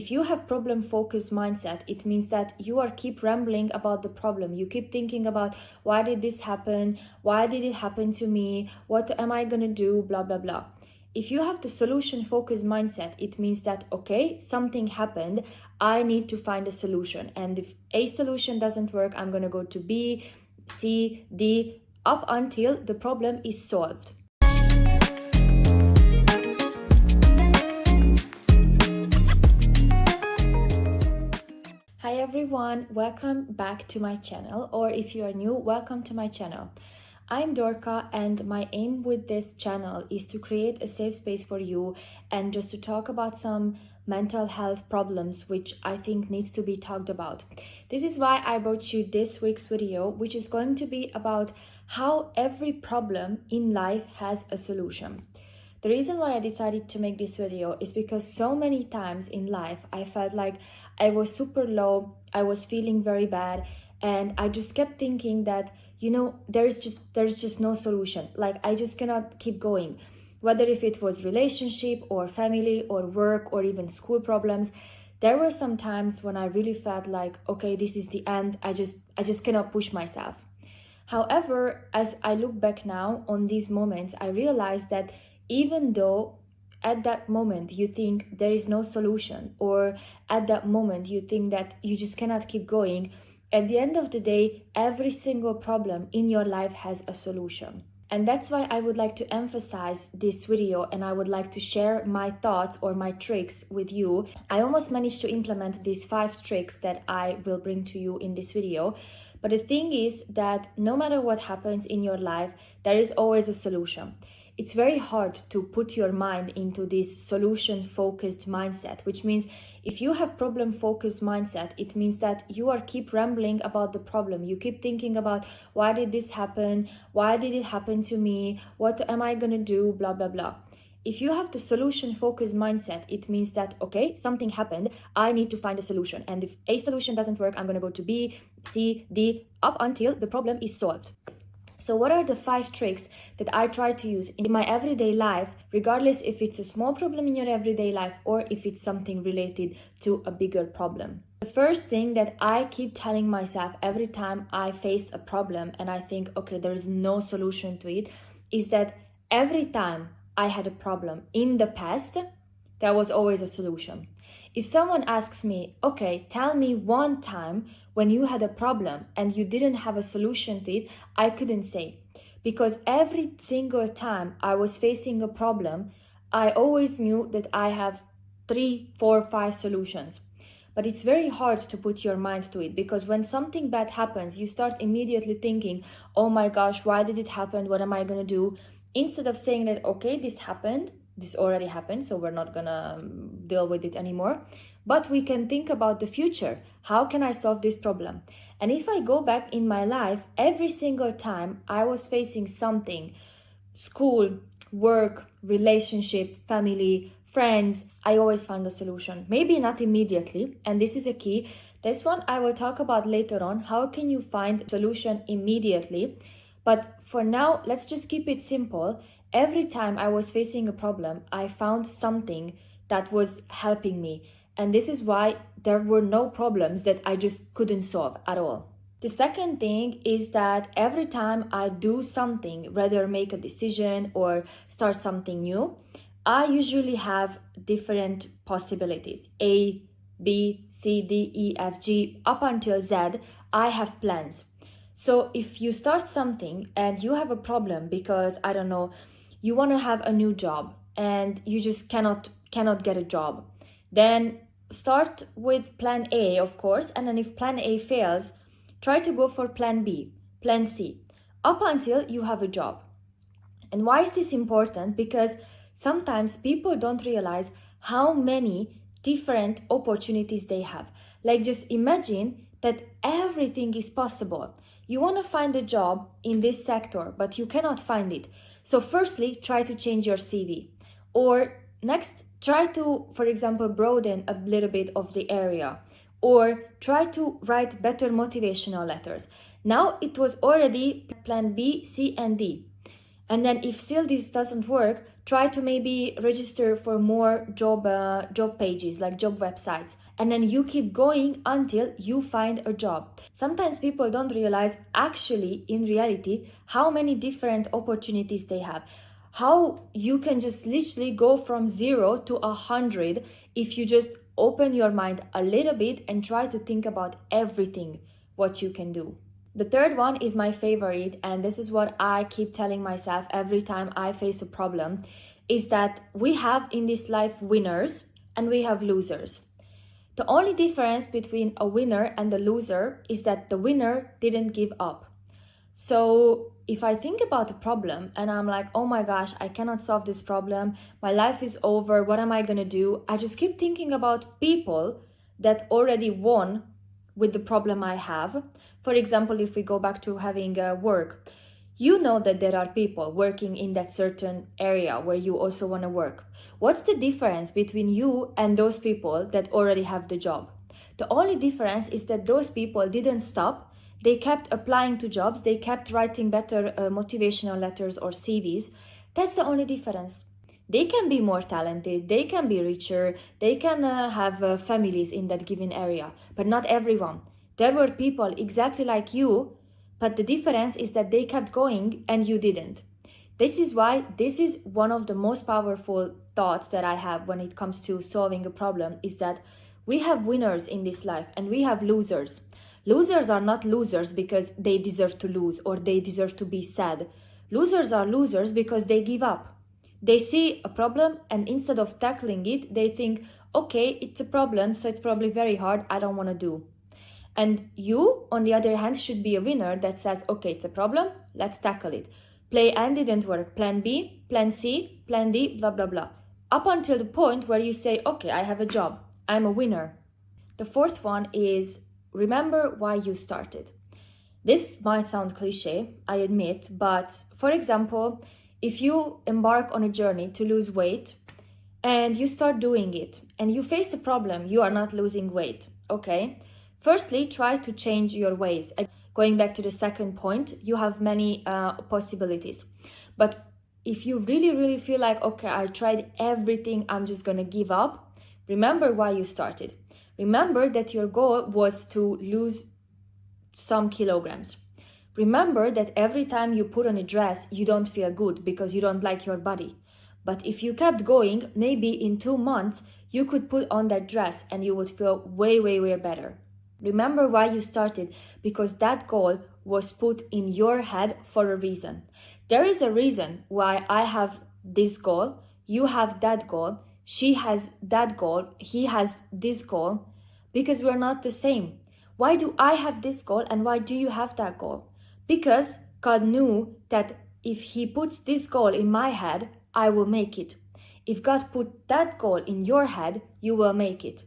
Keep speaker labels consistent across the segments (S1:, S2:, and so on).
S1: If you have problem-focused mindset, it means that you are keep rambling about the problem. You keep thinking about, why did this happen? Why did it happen to me? What am I gonna do? Blah, blah, blah. If you have the solution-focused mindset, it means that, okay, something happened. I need to find a solution. And if A solution doesn't work, I'm gonna go to B, C, D, up until the problem is solved. Hi everyone, welcome back to my channel, or if you are new, welcome to my channel. I'm Dorka, and my aim with this channel is to create a safe space for you and just to talk about some mental health problems which I think needs to be talked about. This is why I brought you this week's video, which is going to be about how every problem in life has a solution. The reason why I decided to make this video is because so many times in life I felt like I was super low, I was feeling very bad, and I just kept thinking that, there's just no solution. Like, I just cannot keep going. Whether if it was relationship or family or work or even school problems, there were some times when I really felt like, okay, this is the end. I just cannot push myself. However, as I look back now on these moments, I realized that even though at that moment you think there is no solution, or at that moment you think that you just cannot keep going, at the end of the day, every single problem in your life has a solution. And that's why I would like to emphasize this video, and I would like to share my thoughts or my tricks with you. I almost managed to implement these 5 tricks that I will bring to you in this video. But the thing is that no matter what happens in your life, there is always a solution. It's very hard to put your mind into this solution-focused mindset, which means if you have problem-focused mindset, it means that you are keep rambling about the problem. You keep thinking about, why did this happen? Why did it happen to me? What am I gonna do? Blah, blah, blah. If you have the solution-focused mindset, it means that, okay, something happened. I need to find a solution. And if A solution doesn't work, I'm gonna go to B, C, D, up until the problem is solved. So what are the 5 tricks that I try to use in my everyday life, regardless if it's a small problem in your everyday life or if it's something related to a bigger problem? The first thing that I keep telling myself every time I face a problem and I think, okay, there is no solution to it, is that every time I had a problem in the past, there was always a solution. If someone asks me, okay, tell me one time when you had a problem and you didn't have a solution to it, I couldn't say. Because every single time I was facing a problem, I always knew that I have 3, 4, 5 solutions. But it's very hard to put your mind to it, because when something bad happens, you start immediately thinking, oh my gosh, why did it happen? What am I gonna do? Instead of saying that, okay, this happened, this already happened, so we're not gonna deal with it anymore. But we can think about the future. How can I solve this problem? And if I go back in my life, every single time I was facing something, school, work, relationship, family, friends, I always found a solution. Maybe not immediately, and this is a key. This one I will talk about later on. How can you find a solution immediately? But for now, let's just keep it simple. Every time I was facing a problem, I found something that was helping me. And this is why there were no problems that I just couldn't solve at all. The second thing is that every time I do something, whether make a decision or start something new, I usually have different possibilities. A, B, C, D, E, F, G, up until Z, I have plans. So if you start something and you have a problem because, I don't know, you want to have a new job and you just cannot get a job, then start with plan A, of course, and then if plan A fails, try to go for plan B, plan C, up until you have a job. And why is this important? Because sometimes people don't realize how many different opportunities they have. Like, just imagine that everything is possible. You want to find a job in this sector, but you cannot find it. So firstly, try to change your CV. Or next, try to, for example, broaden a little bit of the area. Or try to write better motivational letters. Now it was already plan B, C, and D. And then if still this doesn't work, try to maybe register for more job pages, like job websites, and then you keep going until you find a job. Sometimes people don't realize actually in reality how many different opportunities they have, how you can just literally go from 0 to 100 if you just open your mind a little bit and try to think about everything what you can do. The third one is my favorite, and this is what I keep telling myself every time I face a problem, is that we have in this life winners and we have losers. The only difference between a winner and a loser is that the winner didn't give up. So if I think about a problem and I'm like, oh my gosh, I cannot solve this problem, my life is over, what am I gonna do? I just keep thinking about people that already won with the problem I have. For example, if we go back to having work, you know that there are people working in that certain area where you also want to work. What's the difference between you and those people that already have the job? The only difference is that those people didn't stop. They kept applying to jobs. They kept writing better motivational letters or CVs. That's the only difference. They can be more talented, they can be richer, they can have families in that given area, but not everyone. There were people exactly like you, but the difference is that they kept going and you didn't. This is why this is one of the most powerful thoughts that I have when it comes to solving a problem, is that we have winners in this life and we have losers. Losers are not losers because they deserve to lose or they deserve to be sad. Losers are losers because they give up. They see a problem and instead of tackling it, they think, okay, it's a problem, so it's probably very hard, I don't want to do. And you, on the other hand, should be a winner that says, okay, it's a problem, let's tackle it. Plan A didn't work, plan B, plan C, plan D, blah, blah, blah. Up until the point where you say, okay, I have a job, I'm a winner. The fourth one is remember why you started. This might sound cliche, I admit, but for example, if you embark on a journey to lose weight and you start doing it and you face a problem, you are not losing weight, okay? Firstly, try to change your ways. Going back to the second point, you have many possibilities. But if you really feel like, okay, I tried everything, I'm just gonna give up, remember why you started. Remember that your goal was to lose some kilograms. Remember that every time you put on a dress, you don't feel good because you don't like your body. But if you kept going, maybe in 2 months, you could put on that dress and you would feel way better. Remember why you started, because that goal was put in your head for a reason. There is a reason why I have this goal, you have that goal, she has that goal, he has this goal, because we're not the same. Why do I have this goal and why do you have that goal? Because God knew that if He puts this goal in my head, I will make it. If God put that goal in your head, you will make it.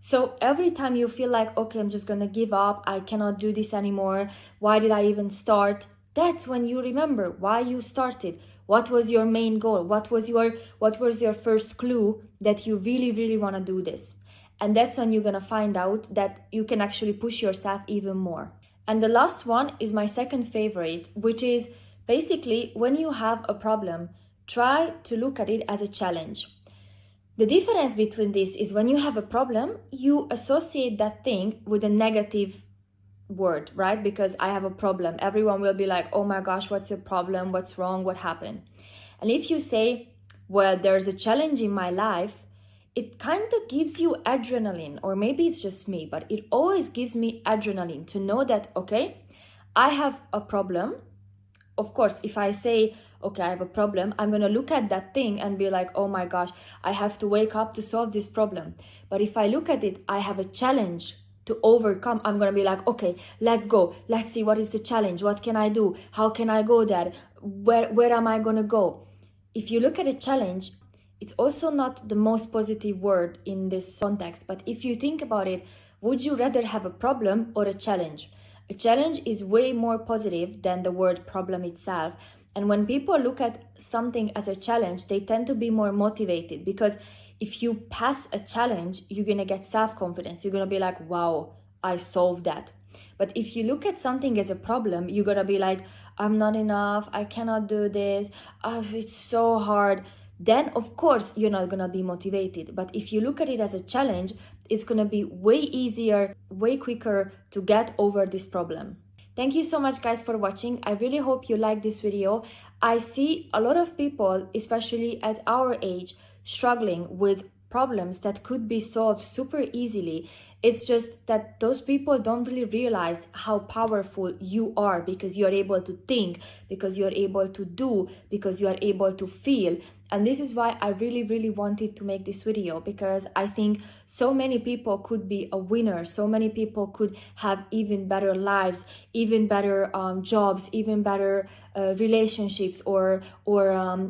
S1: So every time you feel like, okay, I'm just gonna give up, I cannot do this anymore, why did I even start? That's when you remember why you started. What was your main goal? What was your first clue that you really want to do this? And that's when you're gonna find out that you can actually push yourself even more. And the last one is my second favorite, which is basically when you have a problem, try to look at it as a challenge. The difference between this is when you have a problem, you associate that thing with a negative word, right? Because I have a problem. Everyone will be like, oh my gosh, what's your problem? What's wrong? What happened? And if you say, well, there's a challenge in my life, it kind of gives you adrenaline, or maybe it's just me, but it always gives me adrenaline to know that, okay, I have a problem. Of course, if I say, okay, I have a problem, I'm going to look at that thing and be like, oh my gosh, I have to wake up to solve this problem. But if I look at it, I have a challenge to overcome. I'm going to be like, okay, let's go. Let's see what is the challenge. What can I do? How can I go there? Where am I going to go? If you look at a challenge, it's also not the most positive word in this context, but if you think about it, would you rather have a problem or a challenge? A challenge is way more positive than the word problem itself. And when people look at something as a challenge, they tend to be more motivated, because if you pass a challenge, you're going to get self-confidence. You're going to be like, wow, I solved that. But if you look at something as a problem, you're going to be like, I'm not enough. I cannot do this. Oh, it's so hard. then of course you're not gonna be motivated. But if you look at it as a challenge, it's gonna be way easier, way quicker to get over this problem. Thank you so much guys for watching. I really hope you like this video. I see a lot of people, especially at our age, struggling with problems that could be solved super easily. It's just that those people don't really realize how powerful you are, because you're able to think, because you're able to do, because you are able to feel. And this is why I really wanted to make this video, because I think so many people could be a winner, so many people could have even better lives, even better jobs, even better relationships or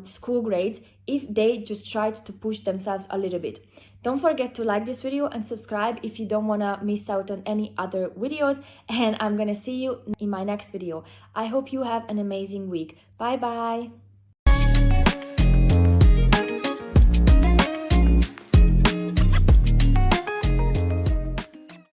S1: school grades, if they just tried to push themselves a little bit. Don't forget to like this video and subscribe if you don't want to miss out on any other videos, and I'm gonna see you in my next video. I hope you have an amazing week. Bye bye.